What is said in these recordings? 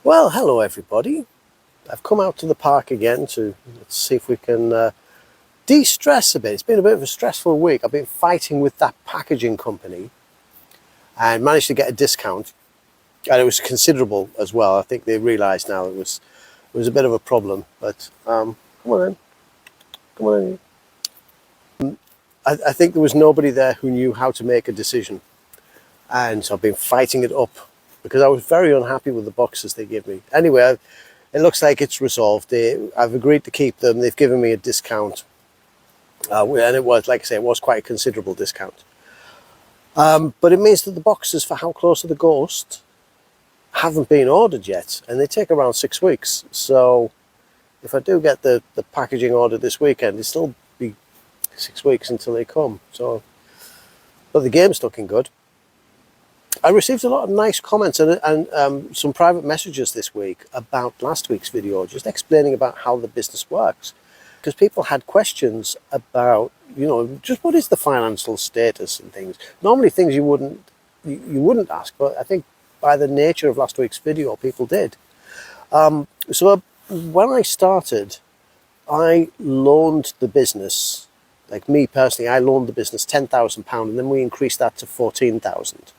Well, hello everybody. I've come out to the park again to see if we can de-stress a bit. It's been a bit of a stressful week. I've been fighting with that packaging company and managed to get a discount, and it was considerable as well. I think they realised now it was a bit of a problem. But come on in, come on in. I think there was nobody there who knew how to make a decision, and so I've been fighting it up because I was very unhappy with the boxes they gave me. Anyway, it looks like it's resolved. I've agreed to keep them. They've given me a discount, and it was, like I say, it was quite a considerable discount. But it means that the boxes for How Close to the Ghost haven't been ordered yet, and they take around 6 weeks. So if I do get the packaging ordered this weekend, it'll still be 6 weeks until they come. So, but the game's looking good. I received a lot of nice comments and some private messages this week about last week's video, just explaining about how the business works. Because people had questions about, just what is the financial status and things. Normally things you wouldn't ask, but I think by the nature of last week's video, people did. So when I started, I loaned the business, like me personally, I loaned the business £10,000, and then we increased that to £14,000.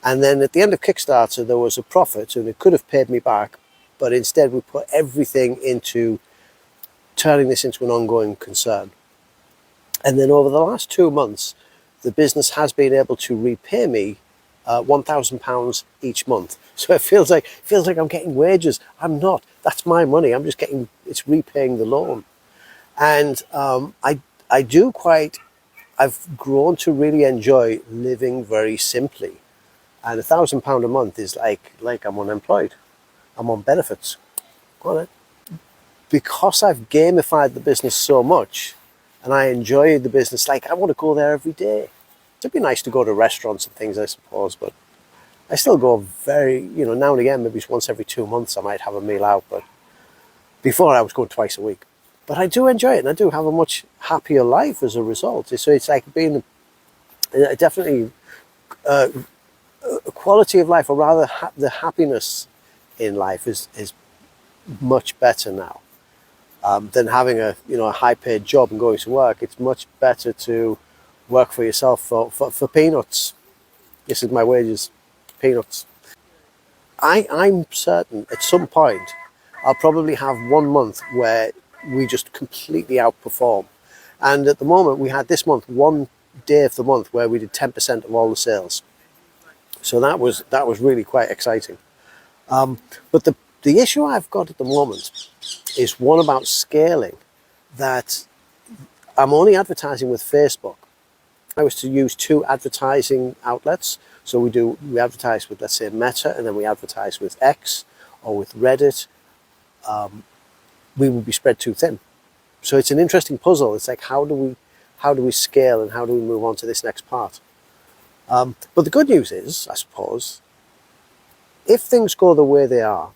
And then at the end of Kickstarter, there was a profit, and it could have paid me back, but instead we put everything into turning this into an ongoing concern. And then over the last 2 months, the business has been able to repay me £1,000 each month. So it feels like I'm getting wages. I'm not. That's my money. I'm just it's repaying the loan. And I've grown to really enjoy living very simply. And £1,000 a month is like I'm unemployed. I'm on benefits. Because I've gamified the business so much, and I enjoy the business, like I want to go there every day. It'd be nice to go to restaurants and things, I suppose, but I still go very, now and again, maybe once every 2 months I might have a meal out, but before I was going twice a week. But I do enjoy it, and I do have a much happier life as a result. So it's like being definitely a quality of life, or rather the happiness in life is much better now than having a high-paid job and going to work. It's much better to work for yourself for peanuts. This is my wages, peanuts. I'm certain at some point I'll probably have 1 month where we just completely outperform. And at the moment, we had this month 1 day of the month where we did 10% of all the sales. So that was really quite exciting. But the issue I've got at the moment is one about scaling, that I'm only advertising with Facebook. I was to use 2 advertising outlets. So we advertise with, let's say, Meta, and then we advertise with X or with Reddit. We would be spread too thin. So it's an interesting puzzle. It's like, how do we scale, and how do we move on to this next part? But the good news is, I suppose, if things go the way they are,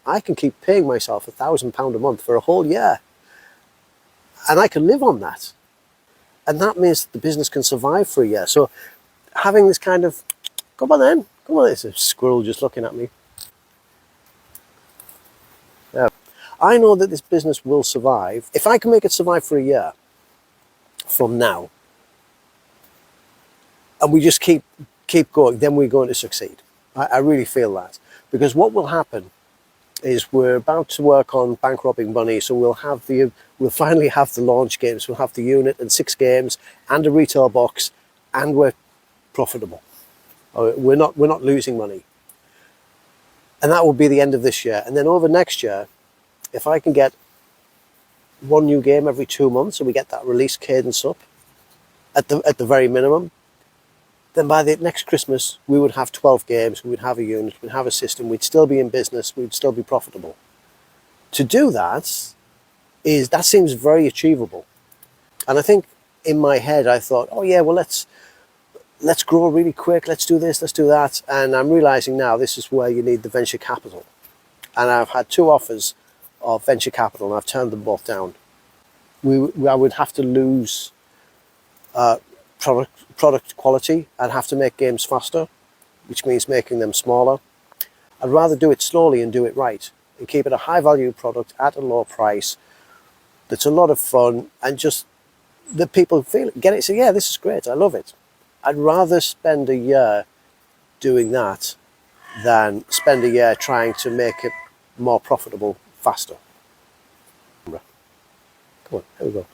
I can keep paying myself £1,000 a month for a whole year. And I can live on that. And that means that the business can survive for a year. So having this kind of, come on then, it's a squirrel just looking at me. Yeah. I know that this business will survive. If I can make it survive for a year from now, and we just keep going, then we're going to succeed. I really feel that. Because what will happen is we're about to work on bank robbing money, so we'll finally have the launch games. We'll have the unit and 6 games and a retail box, and we're profitable. We're not losing money. And that will be the end of this year. And then over next year, if I can get 1 new game every 2 months, and we get that release cadence up at the very minimum, then by the next Christmas, we would have 12 games, we would have a unit, we'd have a system, we'd still be in business, we'd still be profitable. To do that seems very achievable. And I think in my head, I thought, oh yeah, well, let's grow really quick, let's do this, let's do that. And I'm realizing now this is where you need the venture capital. And I've had 2 offers of venture capital, and I've turned them both down. I would have to lose product quality. I'd have to make games faster, which means making them smaller. I'd rather do it slowly and do it right and keep it a high value product at a low price that's a lot of fun, and just that people feel it, get it, say, yeah, this is great, I love it. I'd rather spend a year doing that than spend a year trying to make it more profitable faster. Come on, here we go.